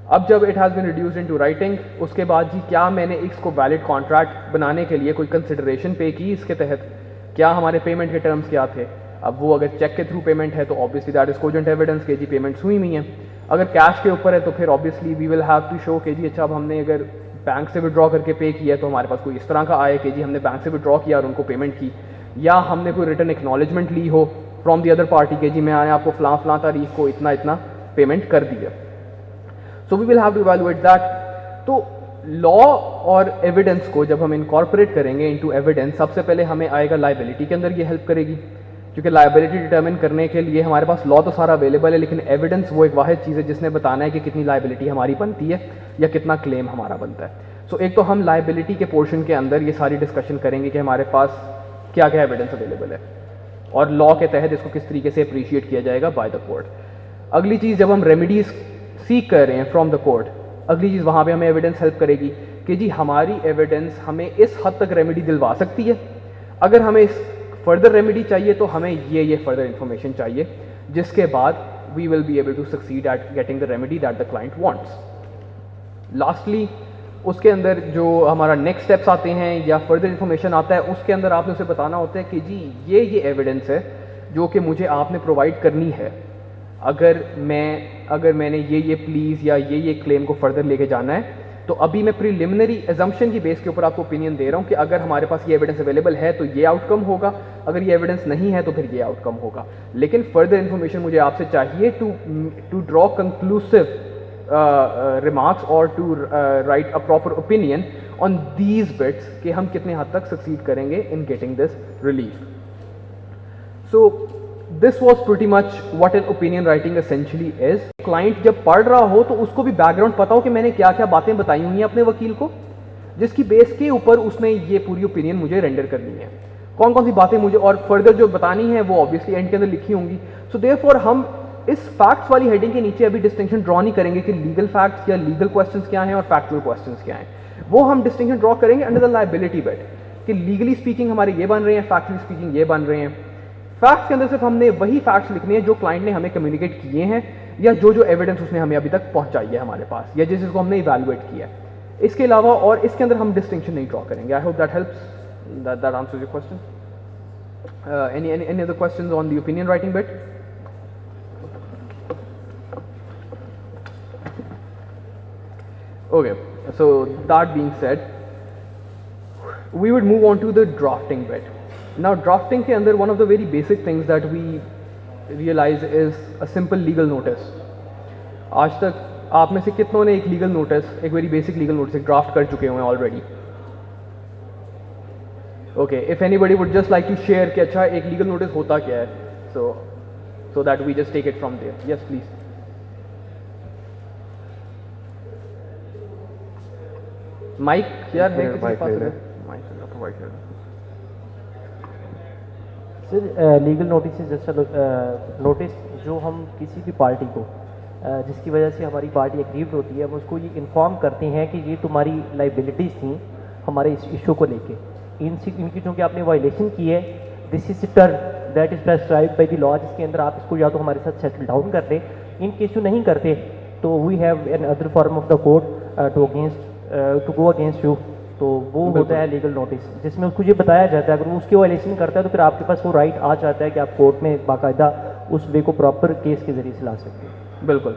अब जब it has been reduced into writing उसके बाद जी क्या मैंने इसको वैलिड कॉन्ट्रैक्ट बनाने के लिए कोई कंसिडरेशन पे की, इसके तहत क्या हमारे पेमेंट के टर्म्स क्या थे। अब वो अगर चेक के थ्रू पेमेंट है तो obviously that is cogent evidence के जी पेमेंट्स हुई हुई हैं। अगर कैश के ऊपर है तो फिर obviously we will have to show के जी अच्छा अब हमने अगर बैंक से विड्रॉ करके पे किया है तो हमारे पास कोई इस तरह का आए कि जी हमने बैंक से विड्रॉ किया और उनको पेमेंट की, या हमने कोई रिटर्न एक्नॉलेजमेंट ली हो फ्रॉम दी अदर पार्टी के जी मैंने आपको फलां तारीख को इतना इतना पेमेंट कर दिया। So we will have to evaluate that. तो लॉ और एविडेंस को जब हम इनकॉर्पोरेट करेंगे इनटू एविडेंस, सबसे पहले हमें आएगा लाइबिलिटी के अंदर ये हेल्प करेगी, क्योंकि लाइबिलिटी डिटर्मिन करने के लिए हमारे पास लॉ तो सारा अवेलेबल है लेकिन एविडेंस वो एक वाहिद चीज़ है जिसने बताना है कि कितनी लाइबिलिटी हमारी बनती है या कितना क्लेम हमारा बनता है। सो एक तो हम लाइबिलिटी के पोर्शन के अंदर ये सारी डिस्कशन करेंगे कि हमारे पास क्या क्या एविडेंस अवेलेबल है और लॉ के तहत इसको किस तरीके से अप्रिशिएट किया जाएगा बाय द कोर्ट। अगली चीज़ जब हम रेमेडीज सीख कर रहे हैं फ्रॉम द कोर्ट, अगली चीज़ वहाँ पे हमें एविडेंस हेल्प करेगी कि जी हमारी एविडेंस हमें इस हद तक रेमेडी दिलवा सकती है। अगर हमें इस फर्दर रेमेडी चाहिए तो हमें ये फर्दर इंफॉर्मेशन चाहिए जिसके बाद we will be able to succeed at getting the remedy that the client wants. Lastly उसके अंदर जो हमारा नेक्स्ट स्टेप्स आते हैं या फर्दर इंफॉर्मेशन आता है उसके अंदर आपने उसे बताना होता है कि जी ये एविडेंस है जो कि मुझे आपने प्रोवाइड करनी है अगर मैंने ये प्लीज़ या ये क्लेम को फर्दर लेके जाना है। तो अभी मैं प्रीलिमिनरी एजम्पशन की बेस के ऊपर आपको ओपिनियन दे रहा हूँ कि अगर हमारे पास ये एविडेंस अवेलेबल है तो ये आउटकम होगा, अगर ये एविडेंस नहीं है तो फिर ये आउटकम होगा। लेकिन फर्दर इन्फॉर्मेशन मुझे आपसे चाहिए टू ड्रॉ कंक्लूसिव रिमार्क्स और to write a proper opinion on these bits कि हम कितने हद तक सक्सीड करेंगे in getting this relief. So this was pretty much what an opinion writing essentially is. Client जब पढ़ रहा हो तो उसको भी बैकग्राउंड पता हो कि मैंने क्या क्या बातें बताई हुई हैं अपने वकील को, जिसकी बेस के ऊपर उसने ये पूरी ओपिनियन मुझे रेंडर करनी है, कौन कौन सी बातें मुझे और फर्दर जो बतानी है वो ऑब्वियसली एंड के अंदर लिखी होंगी। सो देयरफॉर हम इस फैक्ट्स वाली हेडिंग के नीचे अभी डिस्टिंक्शन ड्रॉ नहीं करेंगे कि लीगल फैक्ट्स या लीगल क्वेश्चंस क्या हैं और फैक्चुअल क्वेश्चंस क्या हैं। वो हम डिस्टिंक्शन ड्रॉ करेंगे अंडर द लायबिलिटी बेट कि लीगली स्पीकिंग हमारे ये बन रहे हैं, फैक्चुअली स्पीकिंग ये बन रहे हैं। फैक्ट्स के अंदर सिर्फ हमने वही फैक्ट्स लिखने हैं जो क्लाइंट ने हमें कम्युनिकेट किए हैं या जो एविडेंस उसने हमें अभी तक पहुंचाई है हमारे पास या जिसको हमने इवैल्यूएट किया है। इसके अलावा और इसके अंदर हम डिस्टिंक्शन नहीं ड्रॉ करेंगे। आई hope that helps, that answers your question. Any other questions on the opinion writing bit? Okay, so that being said, we would move on to the drafting bit. Now drafting के अंदर one of the very basic things that we realize is a simple legal notice. आज तक आप में से कितनों ने एक लीगल नोटिस, एक very basic legal notice draft कर चुके हुए हैं already? Okay, if anybody would just like to share कि अच्छा एक लीगल नोटिस होता क्या है, so that we just take it from there. Yes please. Mike यार है मिनट, किसी के माइक पास? ले ले। माइक प्रोवाइड कर दो। सर लीगल नोटिस जैसा नोटिस जो हम किसी भी पार्टी को जिसकी वजह से हमारी पार्टी एग्रीव्ड होती है, हम उसको ये इन्फॉर्म करते हैं कि ये तुम्हारी लाइबिलिटीज़ थी हमारे इस इशू को लेके, इनकी चूँकि आपने वायलेशन की है, this is term that is prescribe by the law, जिसके अंदर आप इसको या तो हमारे साथ सेटल डाउन कर दें, इन केस यू नहीं करते तो we have an other form of the court to go against you, तो वो होता है लीगल नोटिस, जिसमें उसको ये बताया जाता है अगर वो उसकी वायलेशन करता है तो फिर आपके पास वो राइट आ जाता है कि आप कोर्ट में बाकायदा उस वे को प्रॉपर केस के जरिए से ला सकते हैं। बिल्कुल,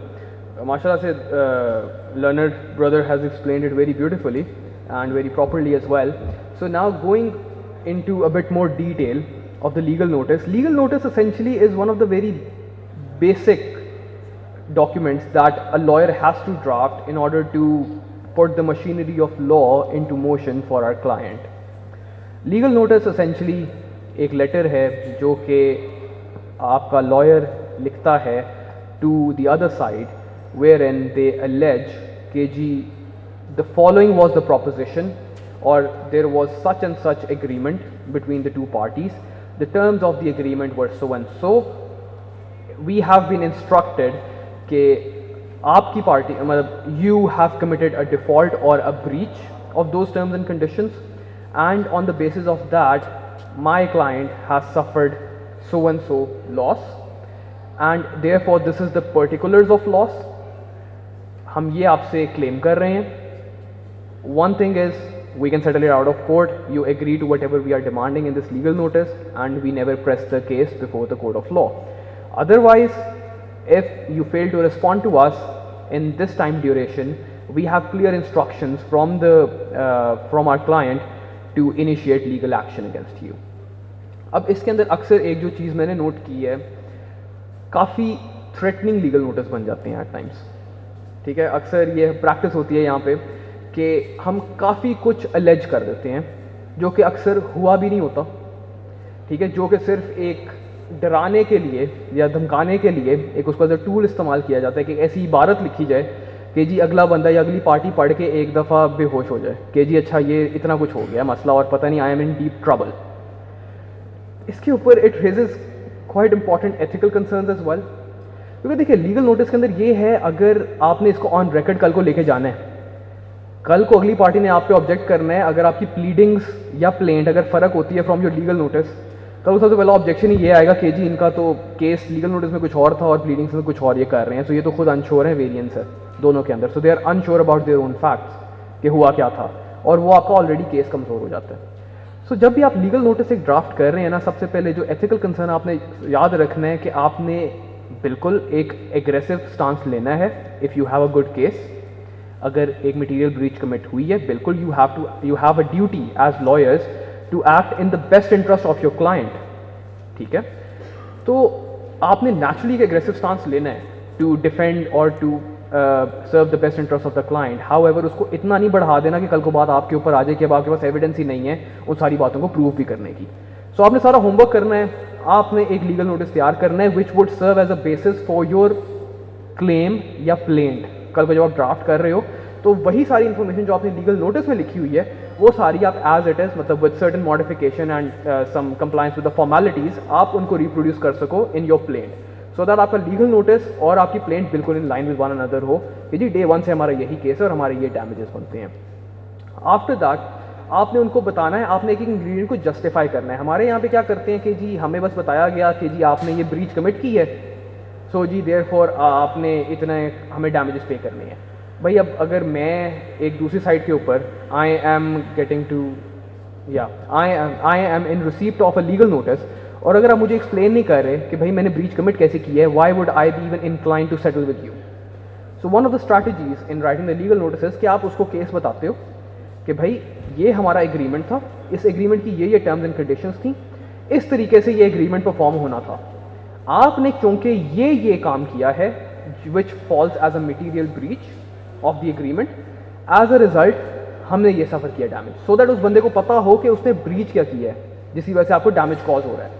माशाल्लाह से learned brother has explained it very beautifully and very properly as well. So now going into a bit more detail of the legal notice. Legal notice essentially is one of the very basic documents that a lawyer has to draft in order to put the machinery of law into motion for our client. Legal notice essentially एक लेटर है जो कि आपका लॉयर लिखता है to the other side, wherein they allege कि जी the following was the proposition, or there was such and such agreement between the two parties, the terms of the agreement were so and so, we have been instructed कि आपकी पार्टी मतलब you have committed a default or a breach of those terms and conditions, and on the basis of that my client has suffered so and so loss, and therefore this is the particulars of loss, हम ये आपसे क्लेम कर रहे हैं. One thing is we can settle it out of court, you agree to whatever we are demanding in this legal notice, and we never press the case before the court of law. Otherwise, if you fail to respond to us in this time duration, we have clear instructions from our client to initiate legal action against you. अब इसके अंदर अक्सर एक जो चीज़ मैंने नोट की है, काफ़ी थ्रेटनिंग लीगल नोटिस बन जाते हैं एट टाइम्स. ठीक है, अक्सर ये प्रैक्टिस होती है यहाँ पे कि हम काफ़ी कुछ अलेज कर देते हैं जो कि अक्सर हुआ भी नहीं होता. ठीक है, जो कि सिर्फ एक डराने के लिए या धमकाने के लिए एक उसका एज टूल इस्तेमाल किया जाता है कि ऐसी इबारत लिखी जाए कि जी अगला बंदा या अगली पार्टी पढ़ के एक दफ़ा बेहोश हो जाए कि जी अच्छा ये इतना कुछ हो गया मसला और पता नहीं I am in deep trouble. इसके ऊपर it raises quite important ethical concerns as well. क्योंकि देखिए लीगल नोटिस के अंदर ये है, अगर आपने इसको ऑन रिकॉर्ड कल को लेके जाना है, कल को अगली पार्टी ने आप पे ऑब्जेक्ट करना है, अगर आपकी प्लीडिंग्स या प्लेंट अगर फ़र्क होती है फ्रॉम योर लीगल नोटिस, कल सबसे पहला ऑब्जेक्शन ही ये आएगा कि जी इनका तो केस लीगल नोटिस में कुछ और था और प्लीडिंग्स में कुछ और ये कर रहे हैं, सो ये तो खुद अनश्योर है, वेरिएंस है दोनों के अंदर, so they are unsure about their own facts कि हुआ क्या था, और वो आपका ऑलरेडी केस कमज़ोर हो जाता है. सो जब भी आप लीगल नोटिस एक ड्राफ्ट कर रहे हैं ना, सबसे पहले जो एथिकल कंसर्न आपने याद रखना है कि आपने बिल्कुल एक एग्रेसिव स्टांस लेना है. If you have a good case, अगर एक मटेरियल ब्रीच कमिट हुई है, बिल्कुल you have a duty as lawyers to act in the best interest of your client. ठीक है, तो आपने नेचुरली एक एग्रेसिव स्टांस लेना है टू डिफेंड और to serve the best interest of the client. However उसको इतना नहीं बढ़ा देना कि कल को बात आपके ऊपर आ जाए कि अब आपके पास एविडेंस ही नहीं है उन सारी बातों को प्रूव भी करने की. सो आपने सारा होमवर्क करना है, आपने एक लीगल नोटिस तैयार करना है which would serve as a basis for your claim या प्लेंट. कल को जब आप ड्राफ्ट कर रहे हो तो वही सारी इन्फॉर्मेशन जो आपने लीगल नोटिस में लिखी हुई है वो सारी आप एज इट इज़, मतलब with certain modification and some compliance with the formalities, आप उनको रिप्रोड्यूस कर सको in your plaint, so that आपका लीगल नोटिस और आपकी प्लेंट बिल्कुल in line with one another हो कि जी डे वन से हमारा यही केस है और हमारे ये डैमेजेस बनते हैं. आफ्टर दैट आपने उनको बताना है, आपने एक इंग्रेडिएंट को जस्टिफाई करना है. हमारे यहाँ पे क्या करते हैं कि जी हमें बस बताया गया कि जी आपने ये ब्रीच कमिट की है, सो जी देयरफॉर आपने इतने हमें डैमेजेस पे करने हैं. भाई अब अगर मैं एक दूसरी साइड के ऊपर आई am in receipt of a legal notice, और अगर आप मुझे एक्सप्लेन नहीं कर रहे कि भाई मैंने ब्रीच कमिट कैसे की है, why would I be even incline to settle with you. So one of the strategies in writing the legal notice कि आप उसको केस बताते हो कि भाई ये हमारा एग्रीमेंट था, इस एग्रीमेंट की ये टर्म्स एंड कंडीशंस थी, इस तरीके से ये एग्रीमेंट परफॉर्म होना था, आपने क्योंकि ये काम किया है which falls as a material breach of the agreement, as a result हमने ये सफ़र किया डैमेज, सो दैट उस बंदे को पता हो कि उसने ब्रीच क्या किया है जिसकी वजह से आपको डैमेज कॉज हो रहा है,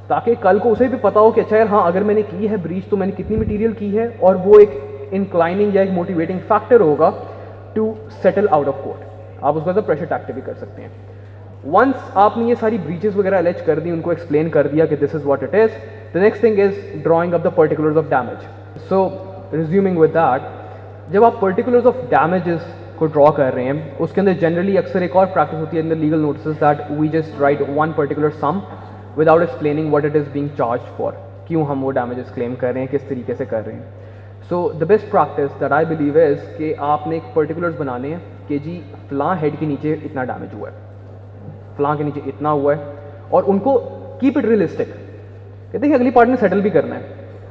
ताकि कल को उसे भी पता हो कि अच्छा यार हाँ अगर मैंने की है ब्रीच तो मैंने कितनी मटीरियल की है, और वो एक इंक्लाइनिंग या एक मोटिवेटिंग फैक्टर होगा to settle out of court. आप उसको एज अ प्रेशर टैक्टिक भी कर सकते हैं। वंस आपने ये सारी ब्रीचेस वगैरह अलेज कर दी, उनको एक्सप्लेन कर दिया कि this is what it is, the next thing is drawing up the particulars of damage. So resuming with that, जब आप पर्टिकुलर्स ऑफ डैमेजेस को ड्रॉ कर रहे हैं, उसके अंदर जनरली अक्सर एक और प्रैक्टिस होती है in the legal notice that we just write one particular sum without explaining what it is being charged for, क्यों हम वो डैमेजेस क्लेम कर रहे हैं, किस तरीके से कर रहे हैं। So the best practice that I believe is कि आपने एक पर्टिकुलर्स बनाने हैं कि जी फ़लाँ हेड के नीचे इतना डैमेज हुआ है, फ़लाँ के नीचे इतना हुआ है, और उनको कीप इट रियलिस्टिक। कहते हैं अगली पार्ट ने सेटल भी करना है।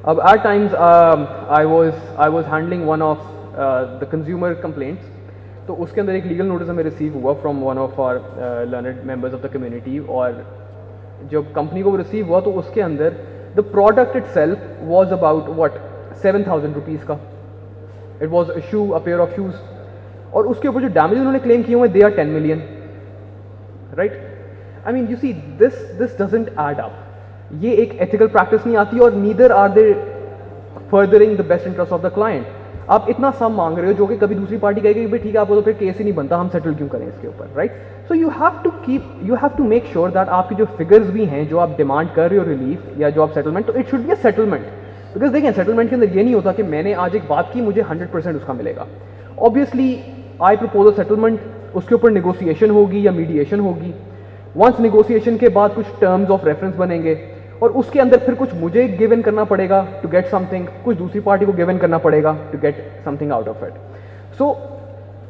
अब at times I was handling one of the consumer complaints, तो उसके अंदर एक लीगल नोटिस हमें रिसीव हुआ from one of our learned members of the community, और जब कंपनी को वो रिसीव हुआ तो उसके अंदर the product itself was about what 7,000 rupees का। It was a shoe, a pair of shoes, और उसके ऊपर जो डैमेज उन्होंने क्लेम किए हुए they are 10 million, right. I mean you see this doesn't add up. ये एक एथिकल प्रैक्टिस नहीं आती, और neither are they furthering the best interest of the client. आप इतना सम मांग रहे हो जो कि कभी दूसरी पार्टी कहेगी भाई ठीक है, आपको तो फिर केस ही नहीं बनता, हम सेटल क्यों करें इसके ऊपर, right. So you have to make sure that आपकी जो फिगर्स भी हैं जो आप डिमांड कर रहे हो रिलीफ या जो आप सेटलमेंट, तो it should be a settlement. Because देखें सेटलमेंट के अंदर ये नहीं होता कि मैंने आज एक बात की मुझे 100% उसका मिलेगा। Obviously I propose a settlement, उसके ऊपर नेगोशिएशन होगी या मीडिएशन होगी। वंस नेगोशिएशन के बाद कुछ टर्म्स ऑफ रेफरेंस बनेंगे, और उसके अंदर फिर कुछ मुझे गिव इन करना पड़ेगा टू गेट समथिंग, कुछ दूसरी पार्टी को गिव इन करना पड़ेगा to get something out of it. So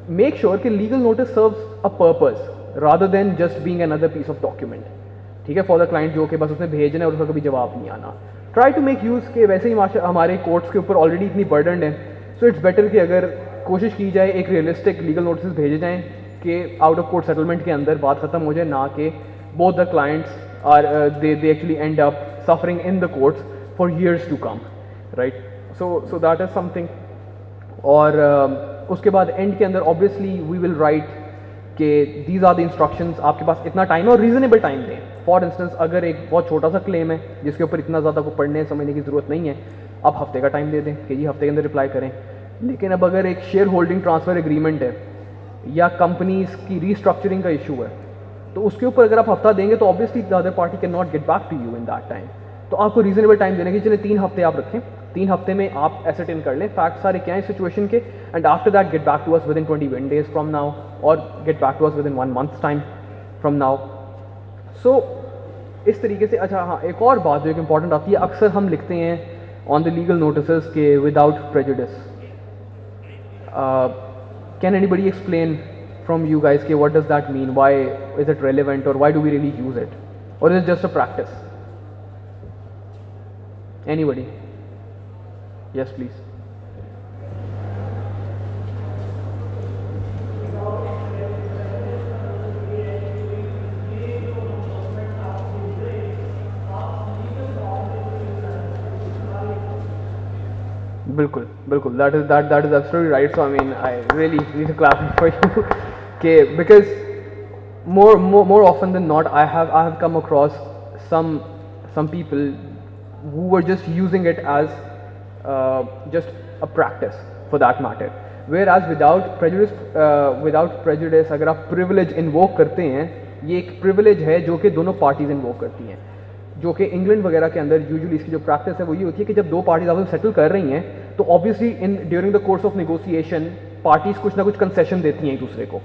make sure कि legal notice serves a purpose rather than just being another piece of document, ठीक है, फॉर द क्लाइंट, जो कि बस उसने भेजना है और उसका कभी जवाब नहीं आना। ट्राई टू मेक यूज़ के वैसे ही हमारे कोर्ट्स के ऊपर ऑलरेडी इतनी बर्डन है, सो इट्स बेटर कि अगर कोशिश की जाए एक रियलिस्टिक लीगल नोटिस भेजे जाएँ कि आउट ऑफ कोर्ट सेटलमेंट के अंदर बात खत्म हो जाए, ना कि both the clients are they actually end up suffering in the courts for years to come, right? So that is something. और उसके बाद एंड के अंदर obviously we will write कि these are the instructions, आपके पास इतना टाइम है और रीजनेबल टाइम दें। फॉर इंस्टेंस अगर एक बहुत छोटा सा क्लेम है जिसके ऊपर इतना ज़्यादा को पढ़ने समझने की ज़रूरत नहीं है, आप हफ्ते का टाइम दे दें कि जी हफ्ते के अंदर रिप्लाई करें। लेकिन अब अगर एक शेयर होल्डिंग ट्रांसफ़र एग्रीमेंट है या कंपनीज की रीस्ट्रक्चरिंग का इशू है, तो उसके ऊपर अगर आप हफ्ता देंगे तो obviously the other party can not get back to you in that time. तो आपको रीजनेबल टाइम देने की, चलिए 3 हफ्ते आप रखें, 3 हफ्ते में आप एसेटेन कर लें फैक्ट सारे क्या है सिचुएशन के, and after that get back to us within 21 days from now, और get back to us within 1 month's time from now. So इस तरीके से। अच्छा हाँ, एक और बात जो एक इंपॉर्टेंट आती है, अक्सर हम लिखते हैं ऑन द लीगल नोटिस के without prejudice. Can anybody explain from you guys कि what does that mean, why is it relevant, or why do we really use it, or is it just a practice? Anybody? Yes please. बिल्कुल बिल्कुल, that is absolutely right. So I mean I really need to clap for you okay, because more often than not I have come across some people who were just using it as just a practice for that matter, whereas without prejudice अगर आप privilege invoke करते हैं, ये एक privilege है जो कि दोनों parties invoke करती हैं, जो कि इंग्लैंड वगैरह के अंदर यूजुअली इसकी जो प्रैक्टिस है वो ये होती है कि जब दो पार्टीज आपस में सेटल कर रही हैं तो obviously during the course of negotiation parties कुछ ना कुछ कंसेशन देती हैं एक दूसरे को।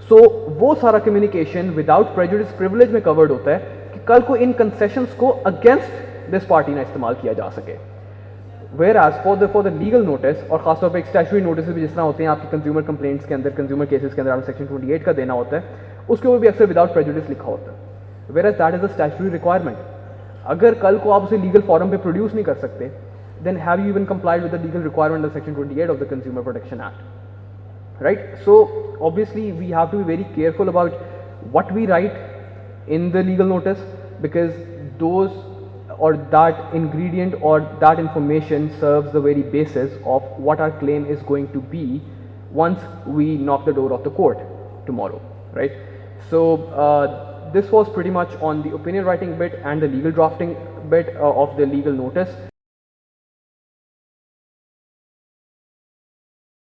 सो वो सारा कम्युनिकेशन विदाउट प्रेजुडिस प्रिविलेज में कवर्ड होता है कि कल को इन कंसेशंस को अगेंस्ट दिस पार्टी ना इस्तेमाल किया जा सके। Whereas for the legal notice, और खासतौर पर एक स्टैट्यूटरी नोटिस भी जिस तरह होते हैं आपके कंज्यूमर कंप्लेंट्स के अंदर, कंज्यूमर केसेस के अंदर आपने सेक्शन 28 का देना होता है, उसके ऊपर भी अक्सर विदाउट प्रेजुडिस लिखा होता है, whereas that is a statutory requirement. अगर कल को आप उसे लीगल फॉर्म पे प्रोड्यूस नहीं कर सकते, then have you even complied with the legal requirement of section 28 of the Consumer Protection Act, right? So obviously we have to be very careful about what we write in the legal notice, because those or that ingredient or that information serves the very basis of what our claim is going to be once we knock the door of the court tomorrow, right? So this was pretty much on the opinion writing bit and the legal drafting bit of the legal notice.